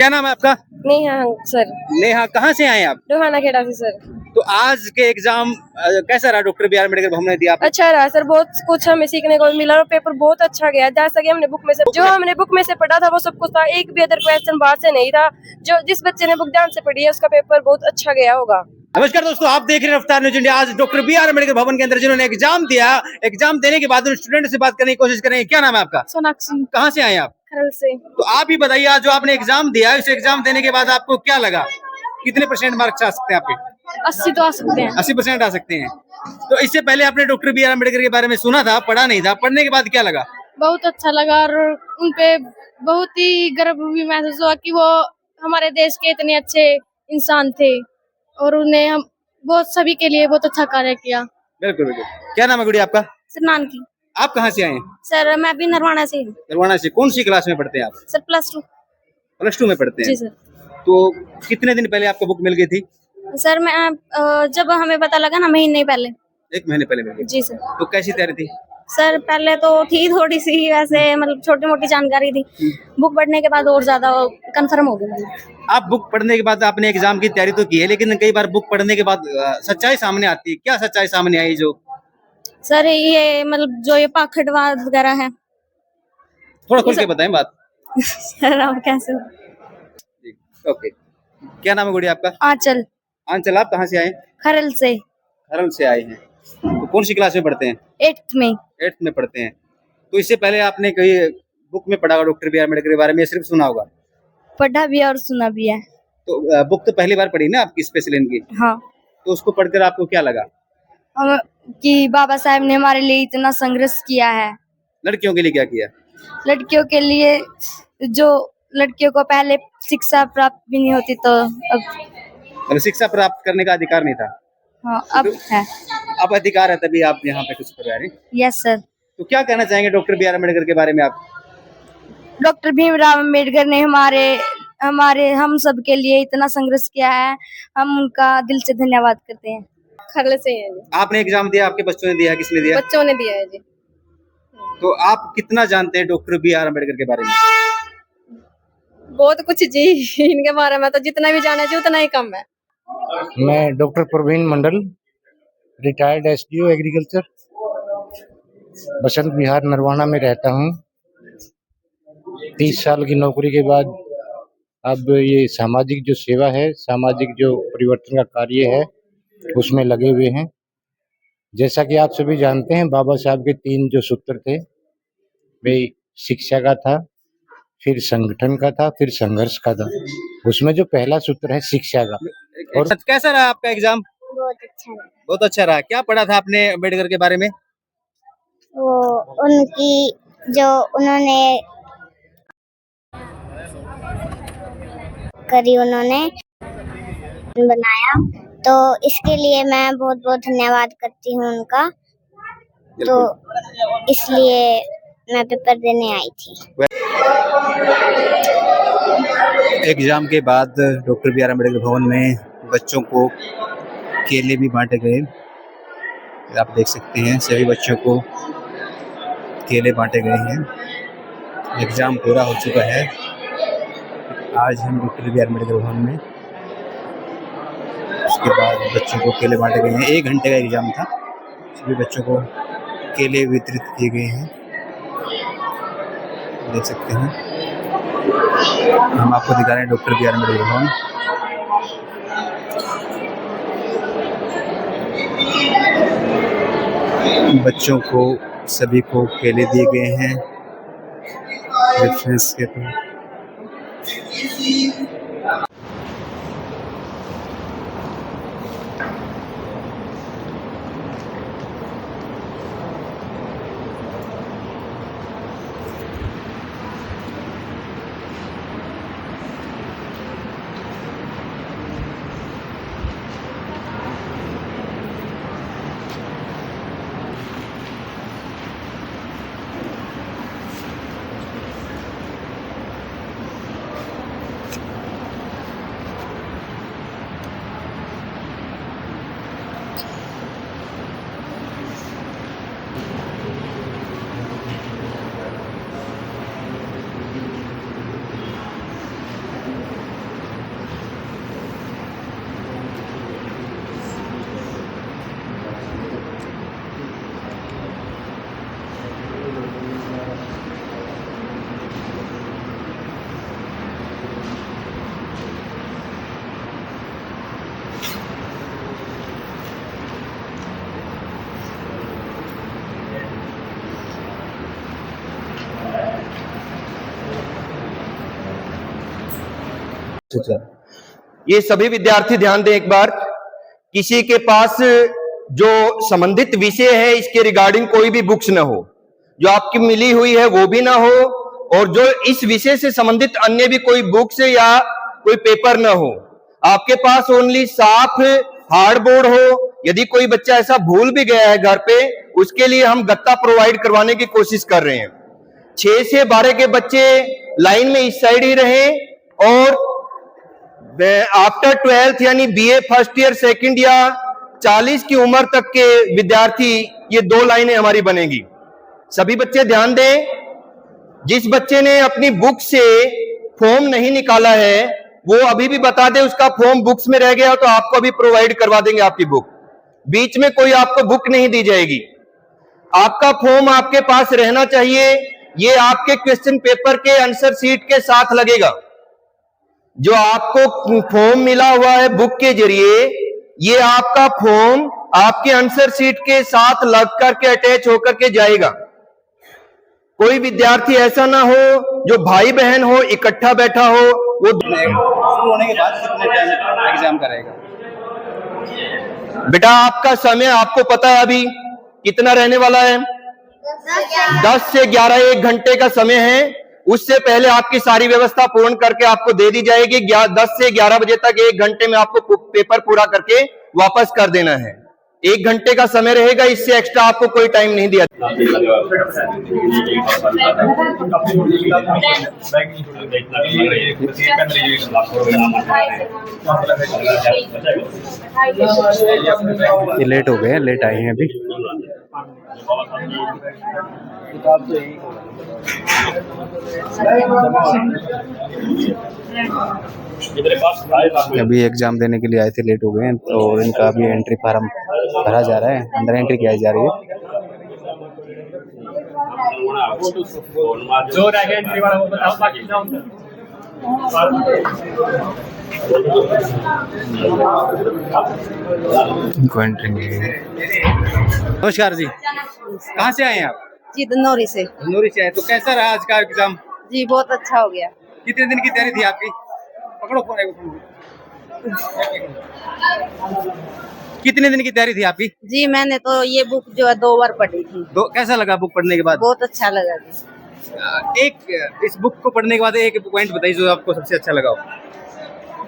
क्या नाम है आपका? नेहा सर। नेहा, कहाँ से आए आप? लोहाना खेड़ा से सर। तो आज के एग्जाम कैसा रहा? डॉक्टर बी आर अम्बेडकर भवन ने दिया आपको? अच्छा रहा सर, बहुत कुछ हमें सीखने को मिला और पेपर बहुत अच्छा गया। जैसा कि हमने बुक में से पढ़ा था वो सब कुछ था, एक भी अदर क्वेश्चन बाहर से नहीं था। जो जिस बच्चे ने बुक ध्यान से पढ़ी है उसका पेपर बहुत अच्छा गया होगा। नमस्कार दोस्तों, आप देख रहे हैं रफ्तार न्यूज इंडिया। आज डॉक्टर बी आर अम्बेडकर भवन के अंदर जिन्होंने एग्जाम दिया, एग्जाम देने के बाद उन स्टूडेंट से बात करने की कोशिश करेंगे। क्या नाम है आपका? सोनाक्षी। कहाँ से आए आप? खरल से। तो आप ही बताइए, आज जो आपने एग्जाम दिया, इस एग्जाम देने के बाद आपको क्या लगा? कितने % मार्क्स आ सकते हैं आपके? 80 तो आ सकते हैं। 80% आ सकते हैं। तो इससे पहले आपने डॉक्टर बी आर अम्बेडकर के बारे में सुना था, पढ़ा नहीं था। पढ़ने के बाद क्या लगा? बहुत अच्छा लगा और उनपे बहुत ही गर्व भी महसूस हुआ कि वो हमारे देश के इतने अच्छे इंसान थे और उन्हें हम बहुत सभी के लिए बहुत अच्छा कार्य किया। बिल्कुल बिल्कुल। क्या नाम है गुड़ी आपका? सर नानकी। आप कहाँ से आए हैं? सर मैं भी नरवाना से हूँ। नरवाना से। कौन सी क्लास में पढ़ते हैं आप? सर +2। +2 में पढ़ते हैं। जी सर। तो कितने दिन पहले आपको बुक मिल गई थी? सर मैं जब हमें पता लगा ना, महीने पहले। 1 महीने पहले मिल गई। जी सर। तो कैसी तैयारी थी? सर पहले तो थी थोड़ी सी, वैसे मतलब छोटी मोटी जानकारी थी। बुक पढ़ने के बाद और ज्यादा कंफर्म हो गई। आप बुक पढ़ने के बाद आपने एग्जाम की तैयारी तो की है, लेकिन कई बार बुक पढ़ने के बाद सच्चाई सामने आती है। क्या सच्चाई सामने आई? जो सर ये मतलब जो ये पाखंडवाद वगैरह है। थोड़ा खुल के बताएं बात। सर आप कैसे? ओके। क्या नाम है गुड़ी आपका? आंचल। आंचल, आप कहाँ से आए? खरल से। खरल से आए हैं। तो कौन सी क्लास में पढ़ते हैं? 8th में। 8th में पढ़ते हैं। तो इससे पहले आपने कहीं बुक में पढ़ा होगा डॉक्टर बी आर अम्बेडकर के बारे में, सिर्फ सुना होगा? पढ़ा भी है और सुना भी है। तो बुक तो पहली बार पढ़ी ना आपकी, स्पेशल इनकी? हाँ। तो उसको पढ़कर आपको क्या लगा? कि बाबा साहब ने हमारे लिए इतना संघर्ष किया है। लड़कियों के लिए क्या किया? लड़कियों के लिए जो लड़कियों को पहले शिक्षा प्राप्त भी नहीं होती, तो अब शिक्षा प्राप्त करने का अधिकार नहीं था। हाँ अब है। अब अधिकार है, तभी आप यहाँ पे कुछ कर रहे हैं। Yes sir. तो क्या कहना चाहेंगे डॉक्टर बी आर अम्बेडकर के बारे में आप? डॉक्टर भीमराव अम्बेडकर ने हमारे हम सब के लिए इतना संघर्ष किया है, हम उनका दिल से धन्यवाद करते हैं। खरल से है जी। आपने एग्जाम दिया, आपके बच्चों ने दिया, किसने दिया? बच्चों ने दिया है जी। तो आप कितना जानते हैं डॉक्टर बी आर अम्बेडकर के बारे में? बहुत कुछ जी, इनके बारे में तो जितना भी जाना चाहिए उतना ही कम है। मैं डॉक्टर प्रवीण मंडल, retired SDO agriculture, Basant Vihar Narwana में रहता हूँ। 30 साल की नौकरी के बाद अब ये सामाजिक जो सेवा है, सामाजिक जो परिवर्तन का कार्य है, उसमें लगे हुए हैं। जैसा कि आप सभी जानते हैं, बाबा साहब के 3 जो सूत्र थे, वे शिक्षा का था, फिर संगठन का था, फिर संघर्ष का था। उसमें जो पहला सूत्र है शिक्षा का। और कैसा रहा आपका एग्जाम? बहुत अच्छा है। बहुत अच्छा रहा। क्या पढ़ा था आपने अम्बेडकर के बारे में? वो उनकी जो उन्होंने करी, उन्होंने बनाया, तो इसके लिए मैं बहुत बहुत धन्यवाद करती हूँ उनका। तो इसलिए मैं पेपर देने आई थी। एग्जाम के बाद डॉक्टर बी आर अम्बेडकर भवन में बच्चों को केले भी बांटे गए। आप देख सकते हैं, सभी बच्चों को केले बांटे गए हैं। एग्जाम पूरा हो चुका है। आज हम डॉक्टर बी आर अम्बेडकर भवन में, उसके बाद बच्चों को केले बांटे गए हैं। 1 घंटे का एग्जाम था। सभी बच्चों को केले वितरित किए गए हैं, देख सकते हैं। हम आपको दिखा रहे हैं डॉक्टर बी आर अम्बेडकर भवन। बच्चों को सभी को केले दिए गए हैं रेफरेंस के तो। ये सभी विद्यार्थी ध्यान दें एक बार, किसी के पास जो संबंधित विषय है इसके रिगार्डिंग कोई भी बुक्स ना हो, जो आपकी मिली हुई है वो भी ना हो, और जो इस विषय से संबंधित अन्य भी कोई बुक्स या कोई पेपर ना हो। आपके पास ओनली साफ हार्ड बोर्ड हो। यदि कोई बच्चा ऐसा भूल भी गया है घर पे, उसके लिए हम गत्ता प्रोवाइड करवाने की कोशिश कर रहे हैं। 6 से 12 के बच्चे लाइन में इस साइड ही रहें, और आफ्टर 12th यानी बीए फर्स्ट ईयर सेकंड या 40 की उम्र तक के विद्यार्थी, ये 2 लाइनें हमारी बनेगी। सभी बच्चे ध्यान दें, जिस बच्चे ने अपनी बुक से फॉर्म नहीं निकाला है वो अभी भी बता दे, उसका फॉर्म बुक्स में रह गया तो आपको अभी प्रोवाइड करवा देंगे आपकी बुक। बीच में कोई आपको बुक नहीं दी जाएगी। आपका फॉर्म आपके पास रहना चाहिए। ये आपके क्वेश्चन पेपर के आंसर शीट के साथ लगेगा। जो आपको फॉर्म मिला हुआ है बुक के जरिए, ये आपका फॉर्म आपके आंसर शीट के साथ लग करके अटैच होकर के जाएगा। कोई विद्यार्थी ऐसा ना हो जो भाई बहन हो इकट्ठा बैठा हो, वो शुरू होने के बाद कितने टाइम एग्जाम करेगा? बेटा आपका समय आपको पता है अभी कितना रहने वाला है? 10 से 11 1 घंटे का समय है। उससे पहले आपकी सारी व्यवस्था पूर्ण करके आपको दे दी जाएगी। 10 से 11 बजे तक 1 घंटे में आपको पेपर पूरा करके वापस कर देना है। 1 घंटे का समय रहेगा, इससे एक्स्ट्रा आपको कोई टाइम नहीं दिया। ये लेट हो गए हैं, लेट आए हैं अभी। अभी एग्जाम देने के लिए आए थे, लेट हो गए हैं, तो इनका अभी एंट्री फार्म भरा जा रहा है, अंदर एंट्री की जा रही है। जो रह गया एंट्री वाला वो बताओ, बाकी ना होता। नमस्कार जी, कहाँ से आए हैं आप? जी धनौरी से। धनौरी से आए, तो कैसा रहा आज का एग्जाम? जी बहुत अच्छा हो गया। कितने दिन की तैयारी थी आपकी? पकड़ो फोन, कितने दिन की तैयारी थी आपकी? जी मैंने तो ये बुक जो है 2 बार पढ़ी थी। कैसा लगा बुक पढ़ने के बाद? बहुत अच्छा लगा जी। एक इस बुक को पढ़ने के बाद एक पॉइंट बताइए जो आपको सबसे अच्छा लगा हो।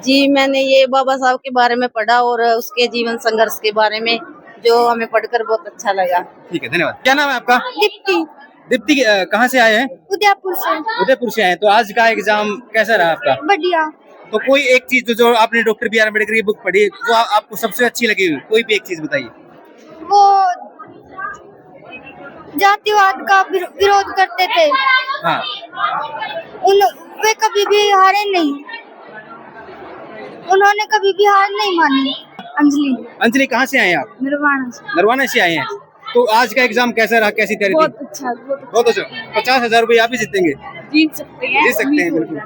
जी मैंने ये बाबा साहब के बारे में पढ़ा और उसके जीवन संघर्ष के बारे में, जो हमें पढ़कर बहुत अच्छा लगा। ठीक है, धन्यवाद। क्या नाम है आपका? दीप्ति। दीप्ति, कहाँ से आए हैं? उदयपुर से। उदयपुर से आए। तो आज का एग्जाम कैसा रहा आपका? बढ़िया। तो कोई एक चीज जो आपने डॉक्टर बी आर अम्बेडकर की बुक पढ़ी जो आपको सबसे अच्छी लगी हुई, कोई भी एक चीज बताइए। वो जातिवाद का विरोध करते थे। हाँ। वे कभी भी हारे नहीं, उन्होंने कभी भी हार नहीं मानी। अंजलि कहाँ से आए हैं आप? नरवाना से आए हैं। तो आज का एग्जाम कैसा रहा, कैसी तैयारी थी? बहुत अच्छा। 50,000 रुपये आप ही जीतेंगे? जीत सकते हैं बिल्कुल।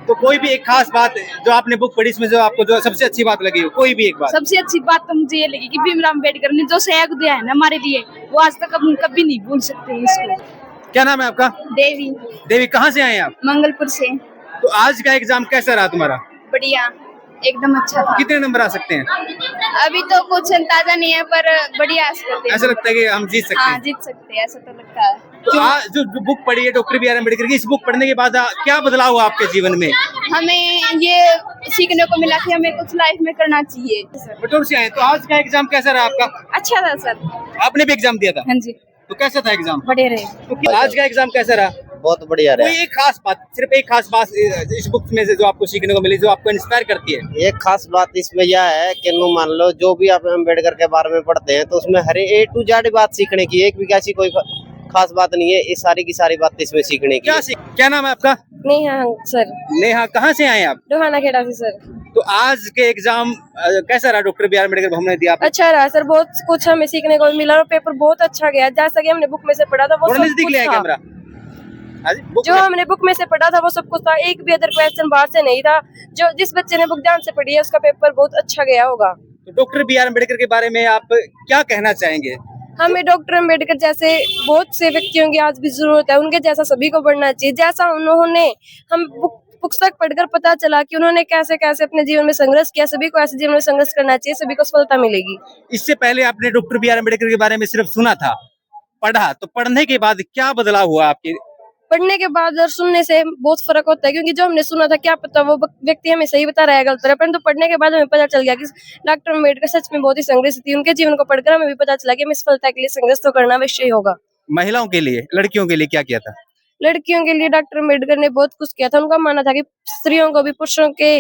तो कोई भी एक खास बात जो आपने बुक पढ़ी इसमें जो आपको जो सबसे अच्छी बात लगी हो, कोई भी एक बात? सबसे अच्छी बात तो मुझे ये लगी कि भीमराव अम्बेडकर ने जो सहयोग दिया है ना हमारे लिए, वो आज तक हम कभी नहीं भूल सकते इसको। क्या नाम है आपका? देवी। देवी, कहाँ से आए हैं आप? मंगलपुर से। तो आज का एग्जाम कैसा रहा तुम्हारा? बढ़िया, एकदम अच्छा था। कितने नंबर आ सकते हैं? अभी तो कुछ अंदाजा नहीं है, पर बढ़िया। ऐसा लगता है कि हम जीत सकते हैं। हाँ, जीत सकते हैं, ऐसा तो लगता है। तो आज जो बुक पढ़ी है डॉक्टर बी आर अम्बेडकर की, इस बुक पढ़ने के बाद क्या बदलाव हुआ आपके जीवन में? हमें ये सीखने को मिला कि हमें कुछ लाइफ में करना चाहिए। बटोर से आए। तो आज का एग्जाम कैसा रहा आपका? अच्छा था सर। आपने भी एग्जाम दिया था? हाँ जी। तो कैसा था एग्जाम? बढ़िया रहे। तो आज का एग्जाम कैसा रहा? बहुत बढ़िया रहा। कोई एक खास बात, सिर्फ एक खास बात इस बुक में से जो आपको सीखने को मिली, जो आपको इंस्पायर करती है? एक खास बात इसमें यह है कि मान लो जो भी आप अम्बेडकर के बारे में पढ़ते हैं तो उसमें हर A to Z बात सीखने की, एक भी ऐसी कोई खास बात नहीं है, इस सारी की सारी बात इसमें सीखने की। क्या नाम है आपका? नेहा सर। नेहा, कहाँ से आए आप? लोहाना खेड़ा से सर। तो आज के एग्जाम कैसा रहा डॉक्टर बी आर अम्बेडकर भवन में दिया? अच्छा रहा सर, बहुत कुछ हमें सीखने को मिला और पेपर बहुत अच्छा गया। जैसा कि हमने बुक में से पढ़ा था वो सब नजदीक ले आए कैमरा। जो हमने बुक में से पढ़ा था वो सब कुछ था, एक भी अदर क्वेश्चन बाहर से नहीं था। जो जिस बच्चे ने बुक ध्यान से पढ़ी है उसका पेपर बहुत अच्छा गया होगा। तो डॉक्टर बी आर अम्बेडकर के बारे में आप क्या कहना चाहेंगे? हमें डॉक्टर अम्बेडकर जैसे बहुत से व्यक्तियों की आज भी जरूरत है, उनके जैसा सभी को बढ़ना चाहिए। जैसा उन्होंने हम बुक पुस्तक पढ़कर पता चला कि उन्होंने कैसे कैसे अपने जीवन में संघर्ष किया। सभी को ऐसे जीवन में संघर्ष करना चाहिए, सभी को सफलता मिलेगी। इससे पहले आपने डॉक्टर बी आर अम्बेडकर के बारे में सिर्फ सुना था, पढ़ा, तो पढ़ने के बाद क्या बदलाव हुआ आपके? पढ़ने के बाद और सुनने से बहुत फर्क होता है, क्योंकि जो हमने सुना था क्या पता वो व्यक्ति हमें सही बता रहा है गलत रहा है, परंतु पढ़ने के बाद हमें पता चल गया कि डॉक्टर अम्बेडकर सच में बहुत ही संघर्ष थी। उनके जीवन को पढ़कर हमें भी पता चला कि हमें सफलता के लिए संघर्ष तो करना अवश्य ही होगा। महिलाओं के लिए, लड़कियों के लिए क्या किया था? लड़कियों के लिए डॉक्टर अम्बेडकर ने बहुत कुछ किया था। उनका मानना था कि स्त्रियों को भी पुरुषों के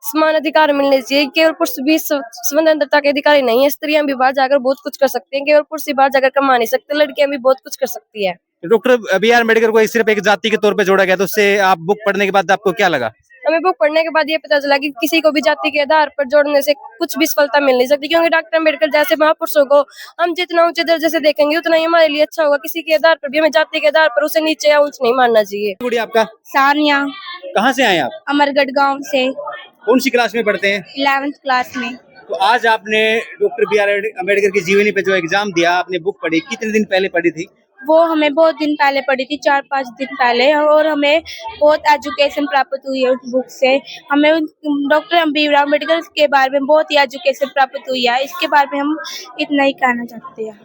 समान अधिकार मिलने चाहिए। केवल पुरुष भी स्वतंत्रता के अधिकारी नहीं है, स्त्रियां भी बाहर जाकर बहुत कुछ कर सकती हैं। केवल पुरुष ही बाहर जाकर कमा नहीं सकते, लड़कियां भी बहुत कुछ कर सकती है। डॉक्टर बी आर अम्बेडकर को सिर्फ एक जाति के तौर पे जोड़ा गया, तो उससे आप बुक पढ़ने के बाद आपको क्या लगा? हमें बुक पढ़ने के बाद ये पता चला कि किसी को भी जाति के आधार पर जोड़ने से कुछ भी सफलता मिल नहीं सकती, क्योंकि डॉक्टर अम्बेडकर जैसे महापुरुषों को हम जितना ऊंचे दर्जे से देखेंगे उतना ही हमारे लिए अच्छा होगा। किसी के आधार पर भी हमें जाति के आधार पर उसे नीचे या ऊंच नहीं मानना चाहिए। गुड़ी आपका? सानिया, कहाँ से आए आप? अमरगढ़ गांव से, कौन सी क्लास में पढ़ते हैं? 11th क्लास में। तो आज आपने डॉक्टर बी आर अम्बेडकर की जीवनी पे जो एग्जाम दिया, आपने बुक पढ़ी, कितने दिन पहले पढ़ी थी? वो हमें बहुत दिन पहले पढ़ी थी, 4-5 दिन पहले, और हमें बहुत एजुकेशन प्राप्त हुई है उस बुक से। हमें डॉक्टर बी आर अम्बेडकर के बारे में बहुत ही एजुकेशन प्राप्त हुई है। इसके बारे में हम इतना ही कहना चाहते हैं।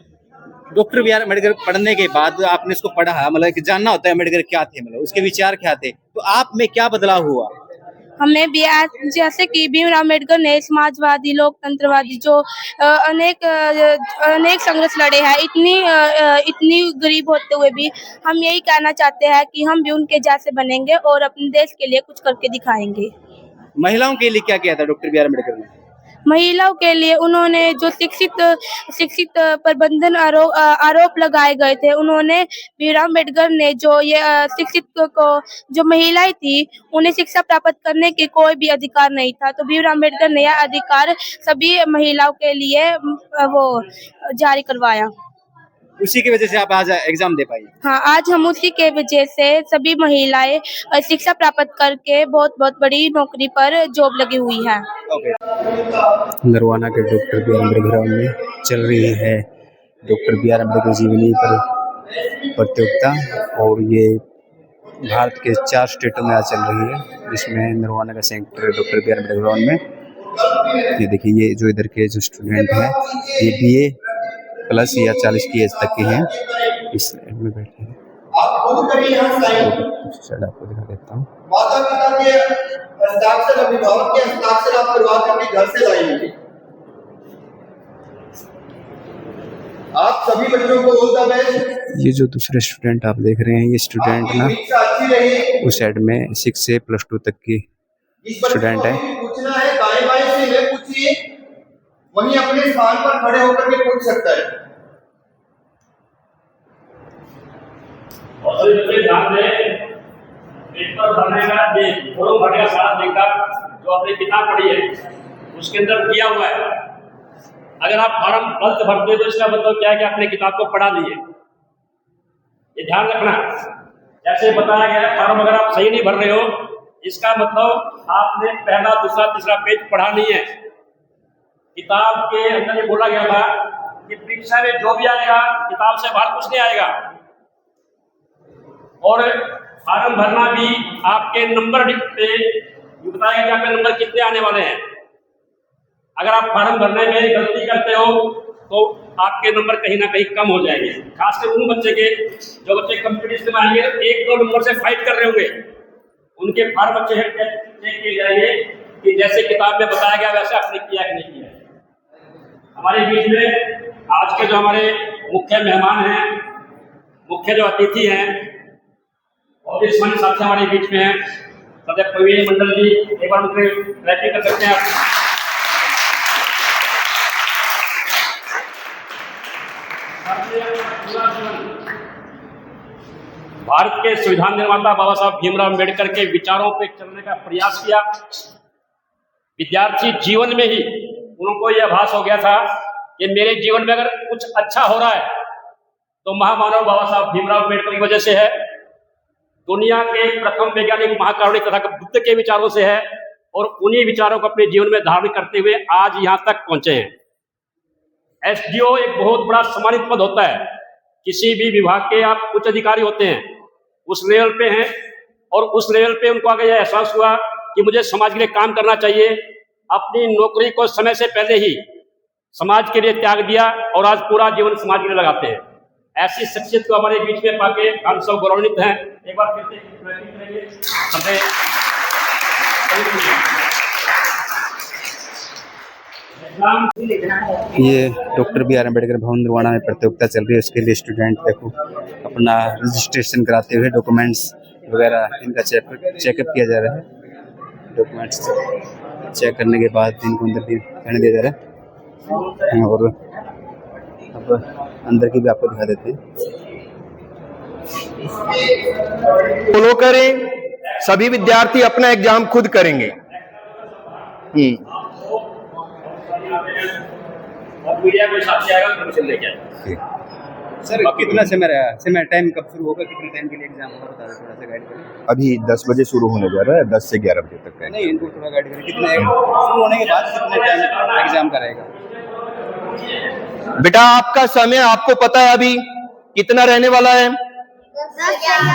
डॉक्टर बी आर अम्बेडकर पढ़ने के बाद आपने इसको पढ़ा, मतलब कि जानना होता है अम्बेडकर क्या थे, मतलब उसके विचार क्या थे, तो आप में क्या बदलाव हुआ? हमें भी जैसे कि भीम राव अम्बेडकर ने समाजवादी, लोकतंत्रवादी जो अनेक संघर्ष लड़े हैं, इतनी गरीब होते हुए भी हम यही कहना चाहते हैं कि हम भी उनके जैसे बनेंगे और अपने देश के लिए कुछ करके दिखाएंगे। महिलाओं के लिए क्या किया था डॉक्टर बी आर अम्बेडकर ने? महिलाओं के लिए उन्होंने जो शिक्षित प्रबंधन आरोप लगाए गए थे, उन्होंने भीमराव अम्बेडकर ने जो ये शिक्षित को जो महिलाएं थी उन्हें शिक्षा प्राप्त करने के कोई भी अधिकार नहीं था, तो भीमराव अम्बेडकर ने यह अधिकार सभी महिलाओं के लिए वो जारी करवाया। उसी की वजह से आप आज एग्जाम दे पाई? हाँ, आज हम उसी के वजह से सभी महिलाएं शिक्षा प्राप्त करके बहुत बड़ी नौकरी पर जॉब लगी हुई है। नरवाना के डॉक्टर बी आर अम्बेडकर में चल रही है डॉक्टर बी आर अम्बेडकर जीवनी पर प्रतियोगिता, और ये भारत के 4 स्टेटों में आज चल रही है, जिसमें नरवाना का centre doctor B R Ambedkar ground में। ये देखिए, ये जो इधर के जो स्टूडेंट हैं ये BA प्लस या 40 की एज तक के हैं, इस में बैठे हैं। आपको दिखा देता हूँ। माता पिता के हस्ताक्षर, अभिभावक के हस्ताक्षर आप करवा करके घर से लाएंगे। आप सभी बच्चों को ऑल द बेस्ट। ये जो दूसरे स्टूडेंट आप देख रहे हैं, ये स्टूडेंट ना उस साइड में 6 से +2 तक की स्टूडेंट है। पूछना है दाएं बाएं से है, पूछिए, वहीं अपने स्थान पर खड़े होकर के पूछ सकता है। और ध्यान दें, पेपर भरने का फॉर्म भरने का सारा देखा जो आपने किताब पढ़ी है उसके अंदर दिया हुआ है। अगर आप फॉर्म गलत भरते हो तो इसका मतलब क्या है कि आपने किताब को पढ़ा नहीं है, ये ध्यान रखना। जैसे बताया गया है, फॉर्म अगर आप सही नहीं भर रहे हो इसका मतलब आपने पहला, दूसरा, तीसरा पेज पढ़ा नहीं है। किताब के अंदर ये बोला गया था कि परीक्षा में जो भी आएगा किताब से बाहर कुछ नहीं आएगा, और फॉर्म भरना भी आपके नंबर पे बताएगा कि आपके नंबर कितने आने वाले हैं। अगर आप फॉर्म भरने में गलती करते हो तो आपके नंबर कहीं ना कहीं कम हो जाएंगे, खासकर उन बच्चे के जो बच्चे कंपटीशन में आएंगे 1-2 नंबर से फाइट कर रहे होंगे, उनके फॉर्म अच्छे चेक किए जाएंगे कि जैसे किताब में बताया गया वैसे आपने किया कि नहीं किया। हमारे बीच में आज के जो हमारे मुख्य मेहमान हैं, मुख्य जो अतिथि हैं, और इस मंच साथ हमारे बीच में हैं सदस्य प्रवीण मंडल जी, एक बार उनके क्लैपिंग कर सकते हैं आप। भारत के संविधान निर्माता बाबा साहब भीमराव अम्बेडकर के विचारों पे चलने का प्रयास किया। विद्यार्थी जीवन में ही उनको यह आभास हो गया था कि मेरे जीवन में अगर कुछ अच्छा हो रहा है तो महामानव बाबा साहब भीमराव अम्बेडकर की वजह से है, दुनिया के प्रथम वैज्ञानिक महाकारुणिक तथागत बुद्ध के विचारों से है, और उन्हीं विचारों को अपने जीवन में धारण करते हुए आज यहाँ तक पहुंचे हैं। SDO एक बहुत बड़ा सम्मानित पद होता है, किसी भी विभाग के आप उच्च अधिकारी होते हैं उस लेवल पे हैं, और उस लेवल पे उनको आगे यह एहसास हुआ कि मुझे समाज के लिए काम करना चाहिए। अपनी नौकरी को समय से पहले ही समाज के लिए त्याग दिया और आज पूरा जीवन समाज के लिए लगाते हैं। ऐसी शख्सियत को हमारे बीच में पाके हम सब गौरवान्वित हैं। एक बार फिर से ये डॉक्टर बी आर अम्बेडकर भवन निर्वाणा में प्रतियोगिता चल रही है, उसके लिए स्टूडेंट देखो अपना रजिस्ट्रेशन कराते हुए डॉक्यूमेंट्स वगैरह इनका चेकअप किया जा रहा है। डॉक्यूमेंट्स चेक करने के बाद इनको अंदर भी रहने दिया जा रहा है। और अब अंदर की भी आपको दिखा देते हैं। फॉलो करें, सभी विद्यार्थी अपना एग्जाम खुद करेंगे। मीडिया को साथ से आएगा, परमिशन लेके आएगा। सर कितना समय रहा, समय टाइम कब शुरू होगा, कितने टाइम के लिए एग्जाम होगा, बता दें थोड़ा सा गाइड करें। अभी 10 बजे शुरू होने जा रहा है, 10 से 11 बजे तक का। नहीं, इनको थोड़ा गाइड करें, कितने शुरू होने के बाद कितने टाइम एग्जाम का रहेगा। बेटा आपका समय आपको पता है अभी कितना रहने वाला है?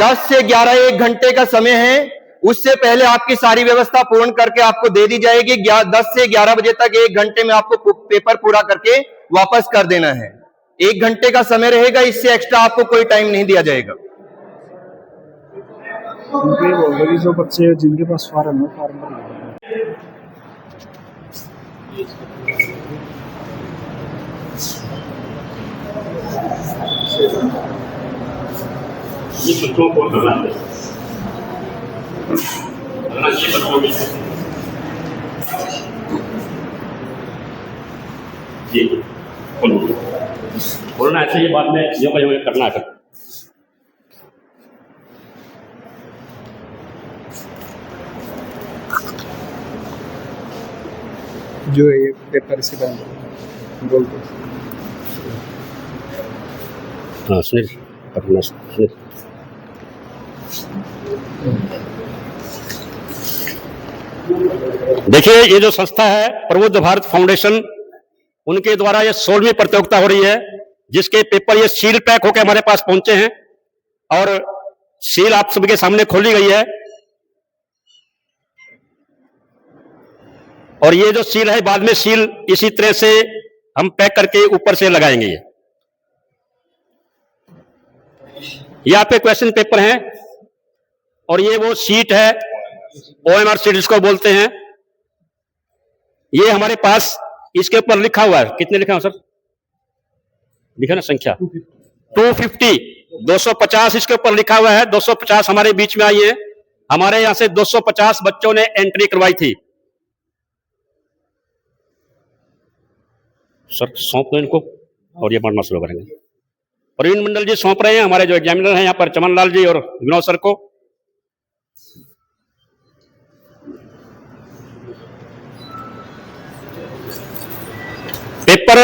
10 से 11 1 घंटे का समय है। उससे पहले आपकी सारी व्यवस्था पूर्ण करके आपको दे दी जाएगी। 10 से 11 बजे तक 1 घंटे में आपको पेपर पूरा करके वापस कर देना है। 1 घंटे का समय रहेगा, इससे एक्स्ट्रा आपको कोई टाइम नहीं दिया जाएगा। जो बच्चे जिनके पास फॉर्म है, फॉर्म भर ये बच्चों को करना है। जी बोलना ऐसे ही बाद में जो करना है। जो ये पेपर से बोलते हाँ सुनील अपना सुनील देखिए, ये जो संस्था है प्रबुद्ध भारत फाउंडेशन, उनके द्वारा ये 16वीं प्रतियोगिता हो रही है, जिसके पेपर ये सील पैक होकर हमारे पास पहुंचे हैं और सील आप सबके सामने खोली गई है। और ये जो सील है बाद में सील इसी तरह से हम पैक करके ऊपर से लगाएंगे। ये आपके क्वेश्चन पेपर हैं और ये वो सीट है, OMR सीट जिसको बोलते हैं। ये हमारे पास इसके ऊपर लिखा हुआ है, कितने लिखा है सर? लिखा ना संख्या 250 250 इसके ऊपर लिखा हुआ है। 250 हमारे बीच में आई है। हमारे यहां से 250 बच्चों ने एंट्री करवाई थी। सर सौंप दो इनको और ये पढ़ना शुरू करेंगे। प्रवीण मंडल जी सौंप रहे हैं, हमारे जो एग्जामिनर हैं यहाँ पर चमन लाल जी और विनोद सर को। पेपर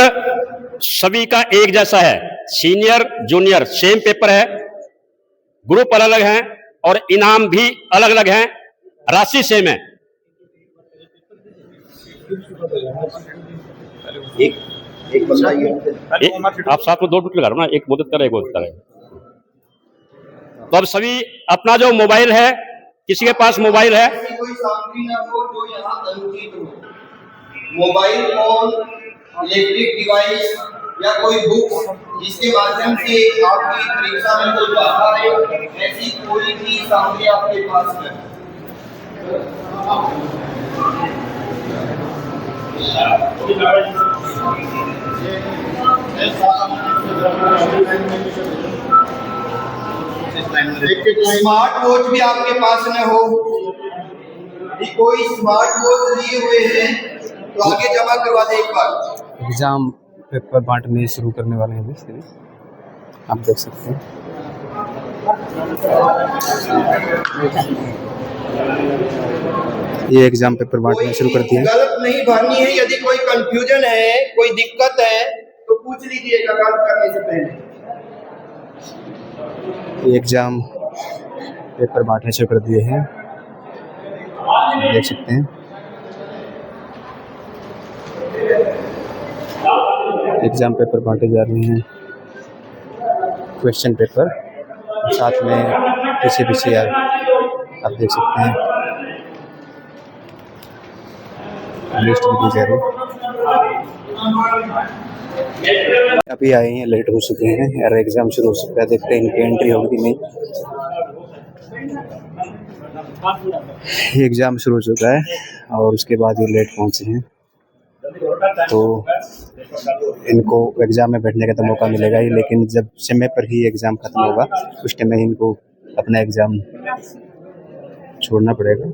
सभी का एक जैसा है, सीनियर जूनियर सेम पेपर है, ग्रुप अलग अलग हैं और इनाम भी अलग अलग हैं, राशि सेम है। एक आप साथ में 2 टूट लगा रहे हो ना, एक बोलत करे एक बोलत करे। तो अब सभी अपना जो मोबाइल है, किसी के पास मोबाइल है, कोई सामग्री ना हो जो यहाँ अनुचित हो, मोबाइल फोन, इलेक्ट्रिक डिवाइस या कोई बुक जिसके माध्यम से आपकी परीक्षा में कोई बाधा है, ऐसी कोई भी सामग्री आपके पास है। स्मार्ट वॉच भी आपके पास न हो, यदि कोई स्मार्ट वॉच लिए हुए हैं तो आगे जमा करवा दे एक बार। एग्जाम पेपर बांटने शुरू करने वाले हैं अभी, आप देख सकते हैं। ये एग्जाम पेपर बांटने शुरू कर दिया। गलत नहीं भरनी है, यदि कोई कंफ्यूजन है, कोई दिक्कत है तो पूछ लीजिएगा गलत करने से पहले। ये एग्जाम पेपर बांटने शुरू कर दिए हैं, देख सकते हैं। एग्जाम पेपर बांटे जा रहे हैं, क्वेश्चन पेपर साथ में पीछे आप देख सकते हैं लिस्ट भी दी जा रही है। अभी आए हैं, लेट हो चुके हैं यार, एग्जाम शुरू हो सकता है, देखते हैं इनकी एंट्री होगी कि नहीं। एग्जाम शुरू हो चुका है और उसके बाद ये लेट पहुंचे हैं, तो इनको एग्जाम में बैठने का तो मौका मिलेगा ही, लेकिन जब समय पर ही एग्जाम खत्म होगा उस टाइम में इनको अपना एग्जाम छोड़ना पड़ेगा।